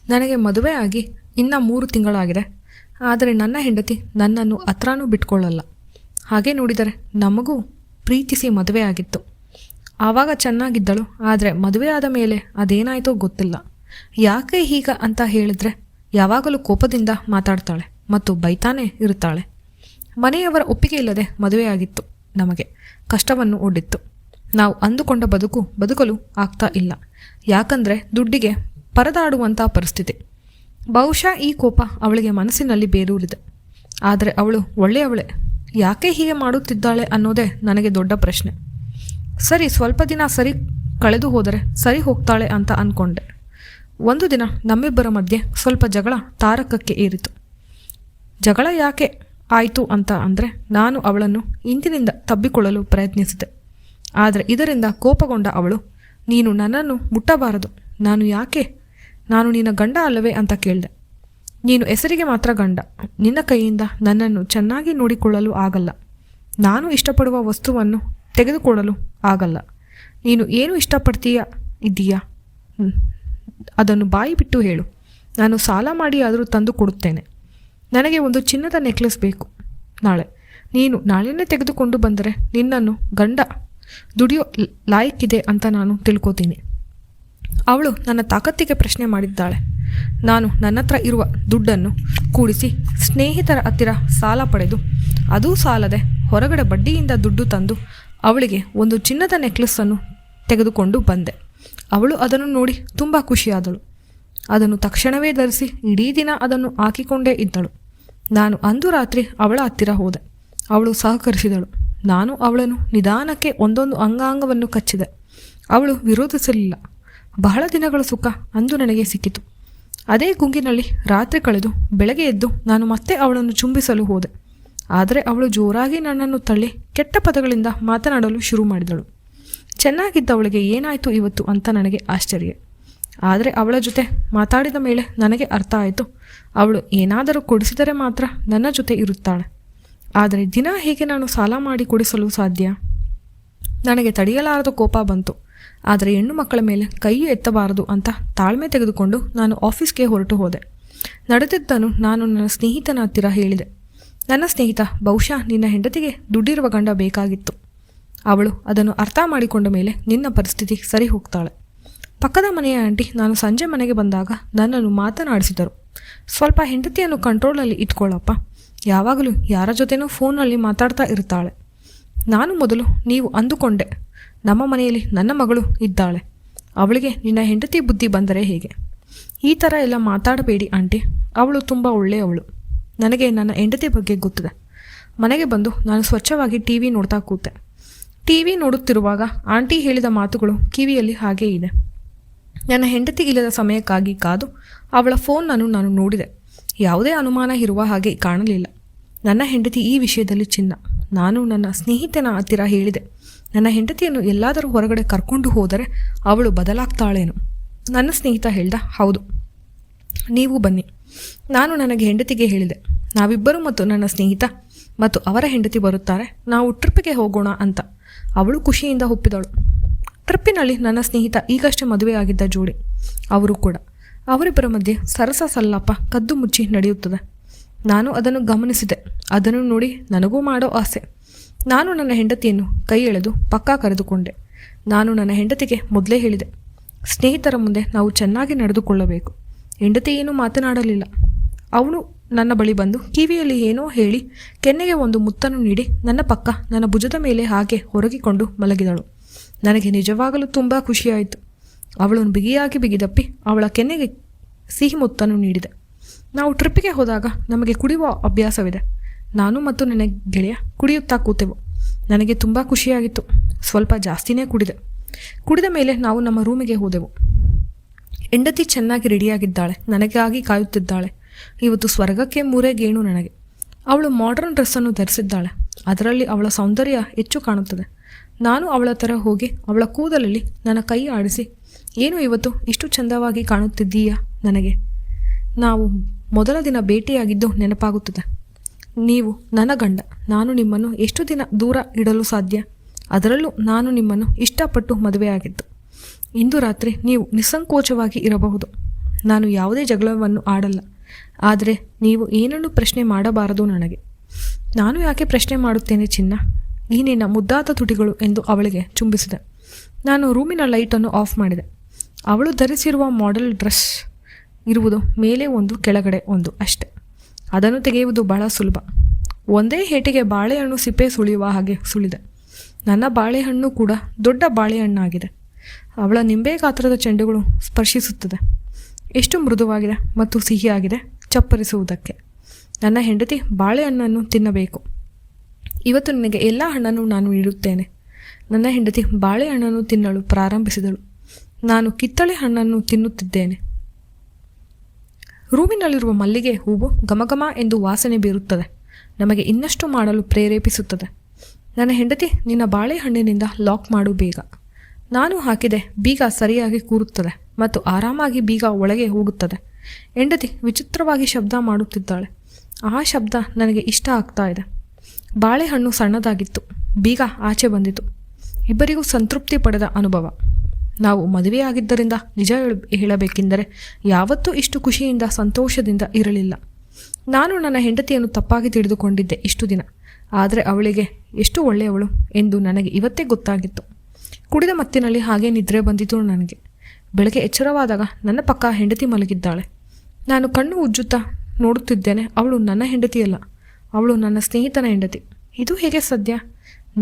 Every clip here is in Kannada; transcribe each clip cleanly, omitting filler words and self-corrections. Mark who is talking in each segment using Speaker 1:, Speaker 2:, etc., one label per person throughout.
Speaker 1: ನನಗೆ ಮದುವೆ ಆಗಿ ಇನ್ನೂ 3 ತಿಂಗಳಾಗಿದೆ. ಆದರೆ ನನ್ನ ಹೆಂಡತಿ ನನ್ನನ್ನು ಹತ್ರನೂ ಬಿಟ್ಕೊಳ್ಳಲ್ಲ. ಹಾಗೆ ನೋಡಿದರೆ ನಮಗೂ ಪ್ರೀತಿಸಿ ಮದುವೆ ಆಗಿತ್ತು. ಆವಾಗ ಚೆನ್ನಾಗಿದ್ದಳು. ಆದರೆ ಮದುವೆ ಆದ ಮೇಲೆ ಅದೇನಾಯಿತೋ ಗೊತ್ತಿಲ್ಲ. ಯಾಕೆ ಹೀಗ ಅಂತ ಹೇಳಿದ್ರೆ ಯಾವಾಗಲೂ ಕೋಪದಿಂದ ಮಾತಾಡ್ತಾಳೆ ಮತ್ತು ಬೈತಾನೆ ಇರುತ್ತಾಳೆ. ಮನೆಯವರ ಒಪ್ಪಿಗೆ ಇಲ್ಲದೆ ಮದುವೆಯಾಗಿತ್ತು. ನಮಗೆ ಕಷ್ಟವನ್ನು ಒಡ್ಡಿತ್ತು. ನಾವು ಅಂದುಕೊಂಡ ಬದುಕಲು ಆಗ್ತಾ ಇಲ್ಲ. ಯಾಕಂದರೆ ದುಡ್ಡಿಗೆ ಪರದಾಡುವಂಥ ಪರಿಸ್ಥಿತಿ. ಬಹುಶಃ ಈ ಕೋಪ ಅವಳಿಗೆ ಮನಸ್ಸಿನಲ್ಲಿ ಬೇರೂರಿದೆ. ಆದರೆ ಅವಳು ಒಳ್ಳೆಯವಳೆ. ಯಾಕೆ ಹೀಗೆ ಮಾಡುತ್ತಿದ್ದಾಳೆ ಅನ್ನೋದೇ ನನಗೆ ದೊಡ್ಡ ಪ್ರಶ್ನೆ. ಸರಿ, ಸ್ವಲ್ಪ ದಿನ ಸರಿ ಕಳೆದು ಹೋದರೆ ಸರಿ ಹೋಗ್ತಾಳೆ ಅಂತ ಅಂದ್ಕೊಂಡೆ. ಒಂದು ದಿನ ನಮ್ಮಿಬ್ಬರ ಮಧ್ಯೆ ಸ್ವಲ್ಪ ಜಗಳ ತಾರಕಕ್ಕೆ ಏರಿತು. ಜಗಳ ಯಾಕೆ ಆಯಿತು ಅಂತ ಅಂದರೆ, ನಾನು ಅವಳನ್ನು ಇಂದಿನಿಂದ ತಬ್ಬಿಕೊಳ್ಳಲು ಪ್ರಯತ್ನಿಸಿದೆ. ಆದರೆ ಇದರಿಂದ ಕೋಪಗೊಂಡ ಅವಳು, ನೀನು ನನ್ನನ್ನು ಮುಟ್ಟಬಾರದು. ನಾನು ಯಾಕೆ? ನಾನು ನಿನ್ನ ಗಂಡ ಅಲ್ಲವೇ ಅಂತ ಕೇಳಿದೆ. ನೀನು ಹೆಸರಿಗೆ ಮಾತ್ರ ಗಂಡ. ನಿನ್ನ ಕೈಯಿಂದ ನನ್ನನ್ನು ಚೆನ್ನಾಗಿ ನೋಡಿಕೊಳ್ಳಲು ಆಗಲ್ಲ. ನಾನು ಇಷ್ಟಪಡುವ ವಸ್ತುವನ್ನು ತೆಗೆದುಕೊಳ್ಳಲು ಆಗಲ್ಲ. ನೀನು ಏನು ಇದ್ದೀಯಾ ಅದನ್ನು ಬಾಯಿ ಬಿಟ್ಟು ಹೇಳು. ನಾನು ಸಾಲ ಮಾಡಿ ಆದರೂ ತಂದು ಕೊಡುತ್ತೇನೆ. ನನಗೆ ಒಂದು ಚಿನ್ನದ ನೆಕ್ಲೆಸ್ ಬೇಕು. ನೀನು ನಾಳೆನೇ ತೆಗೆದುಕೊಂಡು ಬಂದರೆ ನಿನ್ನನ್ನು ಗಂಡ ದುಡಿಯೋ ಲಾಯಕ್ಕಿದೆ ಅಂತ ನಾನು ತಿಳ್ಕೊತೀನಿ. ಅವಳು ನನ್ನ ತಾಕತ್ತಿಗೆ ಪ್ರಶ್ನೆ ಮಾಡಿದ್ದಾಳೆ. ನಾನು ನನ್ನ ಹತ್ರ ಇರುವ ದುಡ್ಡನ್ನು ಕೂಡಿಸಿ ಸ್ನೇಹಿತರ ಹತ್ತಿರ ಸಾಲ ಪಡೆದು, ಅದೂ ಸಾಲದೆ ಹೊರಗಡೆ ಬಡ್ಡಿಯಿಂದ ದುಡ್ಡು ತಂದು ಅವಳಿಗೆ ಒಂದು ಚಿನ್ನದ ನೆಕ್ಲೆಸ್ಸನ್ನು ತೆಗೆದುಕೊಂಡು ಬಂದೆ. ಅವಳು ಅದನ್ನು ನೋಡಿ ತುಂಬ ಖುಷಿಯಾದಳು. ಅದನ್ನು ತಕ್ಷಣವೇ ಧರಿಸಿ ಇಡೀ ದಿನ ಅದನ್ನು ಹಾಕಿಕೊಂಡೇ ಇದ್ದಳು. ನಾನು ಅಂದು ರಾತ್ರಿ ಅವಳ ಹತ್ತಿರ ಹೋದೆ. ಅವಳು ಸಹಕರಿಸಿದಳು. ನಾನು ಅವಳನ್ನು ನಿಧಾನಕ್ಕೆ ಒಂದೊಂದು ಅಂಗಾಂಗವನ್ನು ಕಚ್ಚಿದೆ. ಅವಳು ವಿರೋಧಿಸಲಿಲ್ಲ. ಬಹಳ ದಿನಗಳ ಸುಖ ಅಂದು ನನಗೆ ಸಿಕ್ಕಿತು. ಅದೇ ಗುಂಗಿನಲ್ಲಿ ರಾತ್ರಿ ಕಳೆದು ಬೆಳಗ್ಗೆ ಎದ್ದು ನಾನು ಮತ್ತೆ ಅವಳನ್ನು ಚುಂಬಿಸಲು ಹೋದೆ. ಆದರೆ ಅವಳು ಜೋರಾಗಿ ನನ್ನನ್ನು ತಳ್ಳಿ ಕೆಟ್ಟ ಪದಗಳಿಂದ ಮಾತನಾಡಲು ಶುರು ಮಾಡಿದಳು. ಚೆನ್ನಾಗಿದ್ದವಳಿಗೆ ಏನಾಯಿತು ಇವತ್ತು ಅಂತ ನನಗೆ ಆಶ್ಚರ್ಯ. ಆದರೆ ಅವಳ ಜೊತೆ ಮಾತಾಡಿದ ಮೇಲೆ ನನಗೆ ಅರ್ಥ ಆಯಿತು. ಅವಳು ಏನಾದರೂ ಕೊಡಿಸಿದರೆ ಮಾತ್ರ ನನ್ನ ಜೊತೆ ಇರುತ್ತಾಳೆ. ಆದರೆ ದಿನ ಹೇಗೆ ನಾನು ಸಾಲ ಮಾಡಿ ಕೊಡಿಸಲು ಸಾಧ್ಯ? ನನಗೆ ತಡೆಯಲಾರದ ಕೋಪ ಬಂತು. ಆದರೆ ಹೆಣ್ಣು ಮಕ್ಕಳ ಮೇಲೆ ಕೈ ಎತ್ತಬಾರದು ಅಂತ ತಾಳ್ಮೆ ತೆಗೆದುಕೊಂಡು ನಾನು ಆಫೀಸ್ಗೆ ಹೊರಟು ಹೋದೆ. ನಡೆದಿದ್ದನ್ನು ನಾನು ನನ್ನ ಸ್ನೇಹಿತನ ಹತ್ತಿರ ಹೇಳಿದೆ. ನನ್ನ ಸ್ನೇಹಿತ, ಬಹುಶಃ ನಿನ್ನ ಹೆಂಡತಿಗೆ ದುಡ್ಡಿರುವ ಗಂಡ ಬೇಕಾಗಿತ್ತು. ಅವಳು ಅದನ್ನು ಅರ್ಥ ಮಾಡಿಕೊಂಡ ಮೇಲೆ ನಿನ್ನ ಪರಿಸ್ಥಿತಿ ಸರಿ ಹೋಗ್ತಾಳೆ. ಪಕ್ಕದ ಮನೆಯ ಆಂಟಿ ನಾನು ಸಂಜೆ ಮನೆಗೆ ಬಂದಾಗ ನನ್ನನ್ನು ಮಾತನಾಡಿಸಿದರು. ಸ್ವಲ್ಪ ಹೆಂಡತಿಯನ್ನು ಕಂಟ್ರೋಲಲ್ಲಿ ಇಟ್ಕೊಳ್ಳಪ್ಪ. ಯಾವಾಗಲೂ ಯಾರ ಜೊತೆನೂ ಫೋನಲ್ಲಿ ಮಾತಾಡ್ತಾ ಇರ್ತಾಳೆ. ನಾನು ಮೊದಲು ನೀವು ಅಂದುಕೊಂಡೆ, ನಮ್ಮ ಮನೆಯಲ್ಲಿ ನನ್ನ ಮಗಳು ಇದ್ದಾಳೆ. ಅವಳಿಗೆ ನಿನ್ನ ಹೆಂಡತಿ ಬುದ್ಧಿ ಬಂದರೆ ಹೇಗೆ? ಈ ಥರ ಎಲ್ಲ ಮಾತಾಡಬೇಡಿ ಆಂಟಿ. ಅವಳು ತುಂಬ ಒಳ್ಳೆಯವಳು. ನನಗೆ ನನ್ನ ಹೆಂಡತಿ ಬಗ್ಗೆ ಗೊತ್ತಿದೆ. ಮನೆಗೆ ಬಂದು ನಾನು ಸ್ವಚ್ಛವಾಗಿ ಟಿವಿ ನೋಡ್ತಾ ಕೂತೆ. ಟಿವಿ ನೋಡುತ್ತಿರುವಾಗ ಆಂಟಿ ಹೇಳಿದ ಮಾತುಗಳು ಕಿವಿಯಲ್ಲಿ ಹಾಗೇ ಇದೆ. ನನ್ನ ಹೆಂಡತಿ ಇಲ್ಲದ ಸಮಯಕ್ಕಾಗಿ ಕಾದು ಅವಳ ಫೋನನ್ನು ನಾನು ನೋಡಿದೆ. ಯಾವುದೇ ಅನುಮಾನ ಇರುವ ಹಾಗೆ ಕಾಣಲಿಲ್ಲ. ನನ್ನ ಹೆಂಡತಿ ಈ ವಿಷಯದಲ್ಲಿ ಚಿನ್ನ. ನಾನು ನನ್ನ ಸ್ನೇಹಿತನ ಹತ್ತಿರ ಹೇಳಿದೆ, ನನ್ನ ಹೆಂಡತಿಯನ್ನು ಎಲ್ಲಾದರೂ ಹೊರಗಡೆ ಕರ್ಕೊಂಡು ಹೋದರೆ ಅವಳು ಬದಲಾಗ್ತಾಳೇನು? ನನ್ನ ಸ್ನೇಹಿತ ಹೇಳ್ದ, ಹೌದು, ನೀವು ಬನ್ನಿ. ನಾನು ನನಗೆ ಹೆಂಡತಿಗೆ ಹೇಳಿದೆ, ನಾವಿಬ್ಬರು ಮತ್ತು ನನ್ನ ಸ್ನೇಹಿತ ಮತ್ತು ಅವರ ಹೆಂಡತಿ ಬರುತ್ತಾರೆ, ನಾವು ಟ್ರಿಪ್ಪಿಗೆ ಹೋಗೋಣ ಅಂತ. ಅವಳು ಖುಷಿಯಿಂದ ಒಪ್ಪಿದಳು. ಟ್ರಿಪ್ಪಿನಲ್ಲಿ ನನ್ನ ಸ್ನೇಹಿತ ಈಗಷ್ಟೇ ಮದುವೆಯಾಗಿದ್ದ ಜೋಡಿ. ಅವರು ಕೂಡ. ಅವರಿಬ್ಬರ ಮಧ್ಯೆ ಸರಸ ಸಲ್ಲಾಪ ಕದ್ದು ಮುಚ್ಚಿ ನಡೆಯುತ್ತದೆ. ನಾನು ಅದನ್ನು ಗಮನಿಸಿದೆ. ಅದನ್ನು ನೋಡಿ ನನಗೂ ಮಾಡೋ ಆಸೆ. ನಾನು ನನ್ನ ಹೆಂಡತಿಯನ್ನು ಕೈ ಎಳೆದು ಪಕ್ಕ ಕರೆದುಕೊಂಡೆ. ನಾನು ನನ್ನ ಹೆಂಡತಿಗೆ ಮೊದಲೇ ಹೇಳಿದೆ, ಸ್ನೇಹಿತರ ಮುಂದೆ ನಾವು ಚೆನ್ನಾಗಿ ನಡೆದುಕೊಳ್ಳಬೇಕು. ಹೆಂಡತಿ ಏನೂ ಮಾತನಾಡಲಿಲ್ಲ. ಅವನು ನನ್ನ ಬಳಿ ಬಂದು ಕಿವಿಯಲ್ಲಿ ಏನೋ ಹೇಳಿ ಕೆನ್ನೆಗೆ ಒಂದು ಮುತ್ತನ್ನು ನೀಡಿ ನನ್ನ ಪಕ್ಕ ನನ್ನ ಭುಜದ ಮೇಲೆ ಹಾಗೆ ಹೊರಗಿಕೊಂಡು ಮಲಗಿದಳು. ನನಗೆ ನಿಜವಾಗಲೂ ತುಂಬ ಖುಷಿಯಾಯಿತು. ಅವಳನ್ನು ಬಿಗಿಯಾಗಿ ಬಿಗಿದಪ್ಪಿ ಅವಳ ಕೆನ್ನೆಗೆ ಸಿಹಿ ಮುತ್ತನ್ನು ನೀಡಿದೆ. ನಾವು ಟ್ರಿಪ್ಪಿಗೆ ಹೋದಾಗ ನಮಗೆ ಕುಡಿಯುವ ಅಭ್ಯಾಸವಿದೆ. ನಾನು ಮತ್ತು ನನ್ನ ಗೆಳೆಯ ಕುಡಿಯುತ್ತಾ ಕೂತೆವು. ನನಗೆ ತುಂಬ ಖುಷಿಯಾಗಿತ್ತು. ಸ್ವಲ್ಪ ಜಾಸ್ತಿನೇ ಕುಡಿದ ಮೇಲೆ ನಾವು ನಮ್ಮ ರೂಮಿಗೆ ಹೋದೆವು. ಹೆಂಡತಿ ಚೆನ್ನಾಗಿ ರೆಡಿಯಾಗಿದ್ದಾಳೆ. ನನಗಾಗಿ ಕಾಯುತ್ತಿದ್ದಾಳೆ. ಇವತ್ತು ಸ್ವರ್ಗಕ್ಕೆ 3 ಗೇಣು ನನಗೆ. ಅವಳು ಮಾಡರ್ನ್ ಡ್ರೆಸ್ಸನ್ನು ಧರಿಸಿದ್ದಾಳೆ. ಅದರಲ್ಲಿ ಅವಳ ಸೌಂದರ್ಯ ಹೆಚ್ಚು ಕಾಣುತ್ತದೆ. ನಾನು ಅವಳ ಥರ ಹೋಗಿ ಅವಳ ಕೂದಲಲ್ಲಿ ನನ್ನ ಕೈ ಆಡಿಸಿ, ಏನು ಇವತ್ತು ಇಷ್ಟು ಚಂದವಾಗಿ ಕಾಣುತ್ತಿದ್ದೀಯಾ ನನಗೆ? ನಾವು ಮೊದಲ ದಿನ ಭೇಟಿಯಾಗಿದ್ದು ನೆನಪಾಗುತ್ತದೆ. ನೀವು ನನ್ನ ಗಂಡ. ನಾನು ನಿಮ್ಮನ್ನು ಎಷ್ಟು ದಿನ ದೂರ ಇಡಲು ಸಾಧ್ಯ? ಅದರಲ್ಲೂ ನಾನು ನಿಮ್ಮನ್ನು ಇಷ್ಟಪಟ್ಟು ಮದುವೆಯಾಗಿದ್ದು. ಇಂದು ರಾತ್ರಿ ನೀವು ನಿಸ್ಸಂಕೋಚವಾಗಿ ಇರಬಹುದು. ನಾನು ಯಾವುದೇ ಜಗಳವನ್ನು ಆಡಲ್ಲ. ಆದರೆ ನೀವು ಏನನ್ನು ಪ್ರಶ್ನೆ ಮಾಡಬಾರದು ನನಗೆ. ನಾನು ಯಾಕೆ ಪ್ರಶ್ನೆ ಮಾಡುತ್ತೇನೆ ಚಿನ್ನ? ಈ ನಿನ್ನ ಮುದ್ದಾದ ತುಟಿಗಳು ಎಂದು ಅವಳಿಗೆ ಚುಂಬಿಸಿದೆ. ನಾನು ರೂಮಿನ ಲೈಟನ್ನು ಆಫ್ ಮಾಡಿದೆ. ಅವಳು ಧರಿಸಿರುವ ಮಾಡೆಲ್ ಡ್ರೆಸ್ ಇರುವುದು ಮೇಲೆ ಒಂದು ಕೆಳಗಡೆ ಒಂದು ಅಷ್ಟೆ. ಅದನ್ನು ತೆಗೆಯುವುದು ಬಹಳ ಸುಲಭ. ಒಂದೇ ಹೇಟಿಗೆ ಬಾಳೆಹಣ್ಣು ಸಿಪ್ಪೆ ಸುಳಿಯುವ ಹಾಗೆ ಸುಳಿದೆ. ನನ್ನ ಬಾಳೆಹಣ್ಣು ಕೂಡ ದೊಡ್ಡ ಬಾಳೆಹಣ್ಣಾಗಿದೆ. ಅವಳ ನಿಂಬೆ ಗಾತ್ರದ ಚೆಂಡುಗಳು ಸ್ಪರ್ಶಿಸುತ್ತದೆ. ಎಷ್ಟು ಮೃದುವಾಗಿದೆ ಮತ್ತು ಸಿಹಿಯಾಗಿದೆ ಚಪ್ಪರಿಸುವುದಕ್ಕೆ. ನನ್ನ ಹೆಂಡತಿ ಬಾಳೆಹಣ್ಣನ್ನು ತಿನ್ನಬೇಕು. ಇವತ್ತು ನಿನಗೆ ಎಲ್ಲ ಹಣ್ಣನ್ನು ನಾನು ನೀಡುತ್ತೇನೆ. ನನ್ನ ಹೆಂಡತಿ ಬಾಳೆಹಣ್ಣನ್ನು ತಿನ್ನಲು ಪ್ರಾರಂಭಿಸಿದಳು. ನಾನು ಕಿತ್ತಳೆ ಹಣ್ಣನ್ನು ತಿನ್ನುತ್ತಿದ್ದೇನೆ. ರೂಮಿನಲ್ಲಿರುವ ಮಲ್ಲಿಗೆ ಹೂವು ಘಮಘಮ ಎಂದು ವಾಸನೆ ಬೀರುತ್ತದೆ. ನಮಗೆ ಇನ್ನಷ್ಟು ಮಾಡಲು ಪ್ರೇರೇಪಿಸುತ್ತದೆ. ನನ್ನ ಹೆಂಡತಿ, ನಿನ್ನ ಬಾಳೆಹಣ್ಣಿನಿಂದ ಲಾಕ್ ಮಾಡು ಬೇಗ. ನಾನು ಹಾಕಿದೆ. ಬೀಗ ಸರಿಯಾಗಿ ಕೂರುತ್ತದೆ ಮತ್ತು ಆರಾಮಾಗಿ ಬೀಗ ಒಳಗೆ ಹೋಗುತ್ತದೆ. ಹೆಂಡತಿ ವಿಚಿತ್ರವಾಗಿ ಶಬ್ದ ಮಾಡುತ್ತಿದ್ದಾಳೆ. ಆ ಶಬ್ದ ನನಗೆ ಇಷ್ಟ ಆಗ್ತಾ ಇದೆ. ಬಾಳೆಹಣ್ಣು ಸಣ್ಣದಾಗಿತ್ತು. ಬೀಗ ಆಚೆ ಬಂದಿತು. ಇಬ್ಬರಿಗೂ ಸಂತೃಪ್ತಿ ಪಡೆದ ಅನುಭವ. ನಾವು ಮದುವೆಯಾಗಿದ್ದರಿಂದ ನಿಜ ಹೇಳಬೇಕೆಂದರೆ ಯಾವತ್ತೂ ಇಷ್ಟು ಖುಷಿಯಿಂದ ಸಂತೋಷದಿಂದ ಇರಲಿಲ್ಲ. ನಾನು ನನ್ನ ಹೆಂಡತಿಯನ್ನು ತಪ್ಪಾಗಿ ತಿಳಿದುಕೊಂಡಿದ್ದೆ ಇಷ್ಟು ದಿನ. ಆದರೆ ಅವಳಿಗೆ ಎಷ್ಟು ಒಳ್ಳೆಯವಳು ಎಂದು ನನಗೆ ಇವತ್ತೇ ಗೊತ್ತಾಗಿತ್ತು. ಕುಡಿದ ಮತ್ತಿನಲ್ಲಿ ಹಾಗೆ ನಿದ್ರೆ ಬಂದಿತು ನನಗೆ. ಬೆಳಗ್ಗೆ ಎಚ್ಚರವಾದಾಗ ನನ್ನ ಪಕ್ಕ ಹೆಂಡತಿ ಮಲಗಿದ್ದಾಳೆ. ನಾನು ಕಣ್ಣು ಉಜ್ಜುತ್ತಾ ನೋಡುತ್ತಿದ್ದೇನೆ. ಅವಳು ನನ್ನ ಹೆಂಡತಿಯಲ್ಲ, ಅವಳು ನನ್ನ ಸ್ನೇಹಿತನ ಹೆಂಡತಿ. ಇದು ಹೇಗೆ ಸಾಧ್ಯ?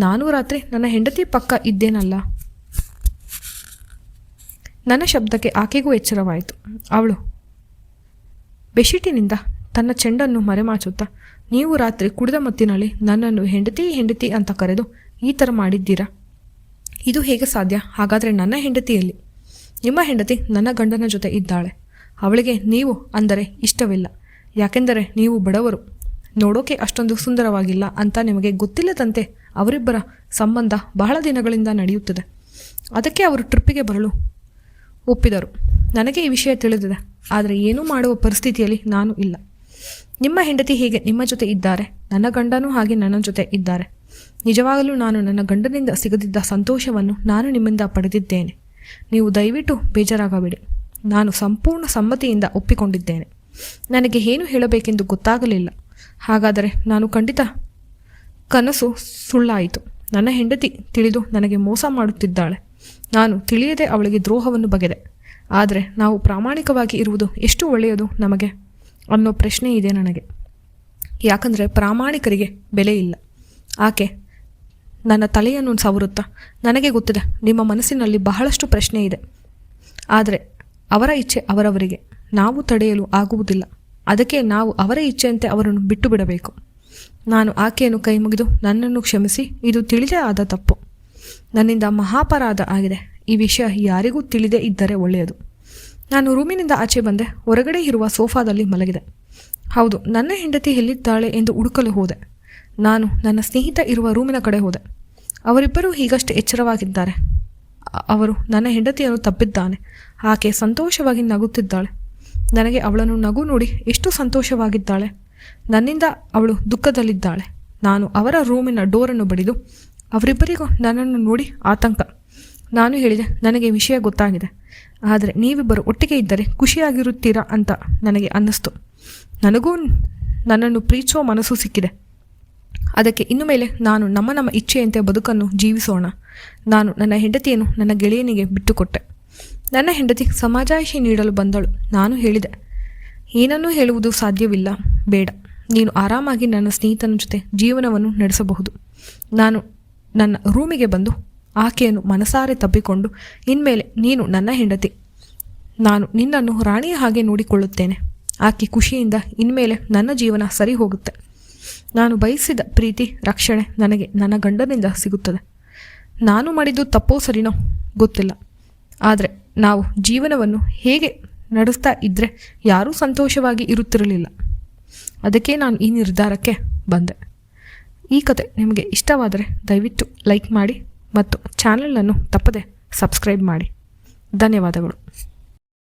Speaker 1: ನಾನು ರಾತ್ರಿ ನನ್ನ ಹೆಂಡತಿ ಪಕ್ಕ ಇದ್ದೇನಲ್ಲ. ನನ್ನ ಶಬ್ದಕ್ಕೆ ಆಕೆಗೂ ಎಚ್ಚರವಾಯಿತು. ಅವಳು ಬೆಶೀಟಿನಿಂದ ತನ್ನ ಚೆಂಡನ್ನು ಮರೆಮಾಚುತ್ತಾ, ನೀವು ರಾತ್ರಿ ಕುಡಿದ ಮತ್ತಿನಲ್ಲಿ ನನ್ನನ್ನು ಹೆಂಡತಿ ಹೆಂಡತಿ ಅಂತ ಕರೆದು ಈ ಥರ ಮಾಡಿದ್ದೀರಾ? ಇದು ಹೇಗೆ ಸಾಧ್ಯ? ಹಾಗಾದರೆ ನನ್ನ ಹೆಂಡತಿಯಲ್ಲಿ? ನಿಮ್ಮ ಹೆಂಡತಿ ನನ್ನ ಗಂಡನ ಜೊತೆ ಇದ್ದಾಳೆ. ಅವಳಿಗೆ ನೀವು ಅಂದರೆ ಇಷ್ಟವಿಲ್ಲ. ಯಾಕೆಂದರೆ ನೀವು ಬಡವರು, ನೋಡೋಕೆ ಅಷ್ಟೊಂದು ಸುಂದರವಾಗಿಲ್ಲ ಅಂತ ನಿಮಗೆ ಗೊತ್ತಿಲ್ಲದಂತೆ ಅವರಿಬ್ಬರ ಸಂಬಂಧ ಬಹಳ ದಿನಗಳಿಂದ ನಡೆಯುತ್ತದೆ. ಅದಕ್ಕೆ ಅವರು ಟ್ರಿಪ್ಪಿಗೆ ಬರಲು ಒಪ್ಪಿದರು. ನನಗೆ ಈ ವಿಷಯ ತಿಳಿದಿದೆ, ಆದರೆ ಏನೂ ಮಾಡುವ ಪರಿಸ್ಥಿತಿಯಲ್ಲಿ ನಾನು ಇಲ್ಲ. ನಿಮ್ಮ ಹೆಂಡತಿ ಹೇಗೆ ನಿಮ್ಮ ಜೊತೆ ಇದ್ದಾರೆ, ನನ್ನ ಗಂಡನೂ ಹಾಗೆ ನನ್ನ ಜೊತೆ ಇದ್ದಾರೆ. ನಿಜವಾಗಲೂ ನಾನು ನನ್ನ ಗಂಡನಿಂದ ಸಿಗದಿದ್ದ ಸಂತೋಷವನ್ನು ನಾನು ನಿಮ್ಮಿಂದ ಪಡೆದಿದ್ದೇನೆ. ನೀವು ದಯವಿಟ್ಟು ಬೇಜಾರಾಗಬೇಡಿ. ನಾನು ಸಂಪೂರ್ಣ ಸಮ್ಮತಿಯಿಂದ ಒಪ್ಪಿಕೊಂಡಿದ್ದೇನೆ. ನನಗೆ ಏನು ಹೇಳಬೇಕೆಂದು ಗೊತ್ತಾಗಲಿಲ್ಲ. ಹಾಗಾದರೆ ನಾನು ಖಂಡಿತ ಕನಸು ಸುಳ್ಳಾಯಿತು. ನನ್ನ ಹೆಂಡತಿ ತಿಳಿದು ನನಗೆ ಮೋಸ ಮಾಡುತ್ತಿದ್ದಾಳೆ. ನಾನು ತಿಳಿಯದೆ ಅವಳಿಗೆ ದ್ರೋಹವನ್ನು ಬಗೆದೆ. ಆದರೆ ನಾವು ಪ್ರಾಮಾಣಿಕವಾಗಿ ಇರುವುದು ಎಷ್ಟು ಒಳ್ಳೆಯದು ನಮಗೆ ಅನ್ನೋ ಪ್ರಶ್ನೆ ಇದೆ ನನಗೆ. ಯಾಕಂದರೆ ಪ್ರಾಮಾಣಿಕರಿಗೆ ಬೆಲೆ ಇಲ್ಲ. ಆಕೆ ನನ್ನ ತಲೆಯನ್ನು ಸವರುತ್ತಾ, ನನಗೆ ಗೊತ್ತಿದೆ ನಿಮ್ಮ ಮನಸ್ಸಿನಲ್ಲಿ ಬಹಳಷ್ಟು ಪ್ರಶ್ನೆ ಇದೆ. ಆದರೆ ಅವರ ಇಚ್ಛೆ ಅವರವರಿಗೆ, ನಾವು ತಡೆಯಲು ಆಗುವುದಿಲ್ಲ. ಅದಕ್ಕೆ ನಾವು ಅವರ ಇಚ್ಛೆಯಂತೆ ಅವರನ್ನು ಬಿಟ್ಟು ಬಿಡಬೇಕು. ನಾನು ಆಕೆಯನ್ನು ಕೈ ಮುಗಿದು, ನನ್ನನ್ನು ಕ್ಷಮಿಸಿ, ಇದು ತಿಳಿದೇ ಆದ ತಪ್ಪು. ನನ್ನಿಂದ ಮಹಾಪರಾಧ ಆಗಿದೆ. ಈ ವಿಷಯ ಯಾರಿಗೂ ತಿಳಿದೇ ಇದ್ದರೆ ಒಳ್ಳೆಯದು. ನಾನು ರೂಮಿನಿಂದ ಆಚೆ ಬಂದೆ. ಹೊರಗಡೆ ಇರುವ ಸೋಫಾದಲ್ಲಿ ಮಲಗಿದೆ. ಹೌದು, ನನ್ನ ಹೆಂಡತಿ ಎಲ್ಲಿದ್ದಾಳೆ ಎಂದು ಹುಡುಕಲು ಹೋದೆ. ನಾನು ನನ್ನ ಸ್ನೇಹಿತ ಇರುವ ರೂಮಿನ ಕಡೆ ಹೋದೆ. ಅವರಿಬ್ಬರೂ ಹೀಗಷ್ಟೇ ಎಚ್ಚರವಾಗಿದ್ದಾರೆ. ಅವರು ನನ್ನ ಹೆಂಡತಿಯನ್ನು ತಪ್ಪಿದ್ದಾನೆ. ಆಕೆ ಸಂತೋಷವಾಗಿ ನಗುತ್ತಿದ್ದಾಳೆ. ನನಗೆ ಅವಳನ್ನು ನಗು ನೋಡಿ ಎಷ್ಟು ಸಂತೋಷವಾಗಿದ್ದಾಳೆ. ನನ್ನಿಂದ ಅವಳು ದುಃಖದಲ್ಲಿದ್ದಾಳೆ. ನಾನು ಅವರ ರೂಮಿನ ಡೋರನ್ನು ಬಡಿದು, ಅವರಿಬ್ಬರಿಗೂ ನನ್ನನ್ನು ನೋಡಿ ಆತಂಕ. ನಾನು ಹೇಳಿದೆ, ನನಗೆ ವಿಷಯ ಗೊತ್ತಾಗಿದೆ. ಆದರೆ ನೀವಿಬ್ಬರು ಒಟ್ಟಿಗೆ ಇದ್ದರೆ ಖುಷಿಯಾಗಿರುತ್ತೀರಾ ಅಂತ ನನಗೆ ಅನ್ನಿಸ್ತು. ನನಗೂ ನನ್ನನ್ನು ಪ್ರೀತಿಸುವ ಮನಸ್ಸು ಸಿಕ್ಕಿದೆ. ಅದಕ್ಕೆ ಇನ್ನು ಮೇಲೆ ನಾನು ನಮ್ಮ ಇಚ್ಛೆಯಂತೆ ಬದುಕನ್ನು ಜೀವಿಸೋಣ. ನಾನು ನನ್ನ ಹೆಂಡತಿಯನ್ನು ನನ್ನ ಗೆಳೆಯನಿಗೆ ಬಿಟ್ಟುಕೊಟ್ಟೆ. ನನ್ನ ಹೆಂಡತಿ ಸಮಾಜಾಯಿಷಿ ನೀಡಲು ಬಂದಳು. ನಾನು ಹೇಳಿದೆ, ಏನನ್ನೂ ಹೇಳುವುದು ಸಾಧ್ಯವಿಲ್ಲ, ಬೇಡ. ನೀನು ಆರಾಮಾಗಿ ನನ್ನ ಸ್ನೇಹಿತನ ಜೊತೆ ಜೀವನವನ್ನು ನಡೆಸಬಹುದು. ನಾನು ನನ್ನ ರೂಮಿಗೆ ಬಂದು ಆಕೆಯನ್ನು ಮನಸಾರೆ ತಬ್ಬಿಕೊಂಡು, ಇನ್ಮೇಲೆ ನೀನು ನನ್ನ ಹೆಂಡತಿ, ನಾನು ನಿನ್ನನ್ನು ರಾಣಿಯ ಹಾಗೆ ನೋಡಿಕೊಳ್ಳುತ್ತೇನೆ. ಆಕೆ ಖುಷಿಯಿಂದ ಇನ್ಮೇಲೆ ನನ್ನ ಜೀವನ ಸರಿ ಹೋಗುತ್ತೆ. ನಾನು ಬಯಸಿದ ಪ್ರೀತಿ, ರಕ್ಷಣೆ ನನಗೆ ನನ್ನ ಗಂಡನಿಂದ ಸಿಗುತ್ತದೆ. ನಾನು ಮಾಡಿದ್ದು ತಪ್ಪೋ ಸರಿನೋ ಗೊತ್ತಿಲ್ಲ, ಆದರೆ ನಾವು ಜೀವನವನ್ನು ಹೇಗೆ ನಡೆಸ್ತಾ ಇದ್ದರೆ ಯಾರೂ ಸಂತೋಷವಾಗಿ ಇರುತ್ತಿರಲಿಲ್ಲ. ಅದಕ್ಕೆ ನಾನು ಈ ನಿರ್ಧಾರಕ್ಕೆ ಬಂದೆ. ಈ ಕತೆ ನಿಮಗೆ ಇಷ್ಟವಾದರೆ ದಯವಿಟ್ಟು ಲೈಕ್ ಮಾಡಿ ಮತ್ತು ಚಾನಲನ್ನು ತಪ್ಪದೆ ಸಬ್ಸ್ಕ್ರೈಬ್ ಮಾಡಿ. ಧನ್ಯವಾದಗಳು.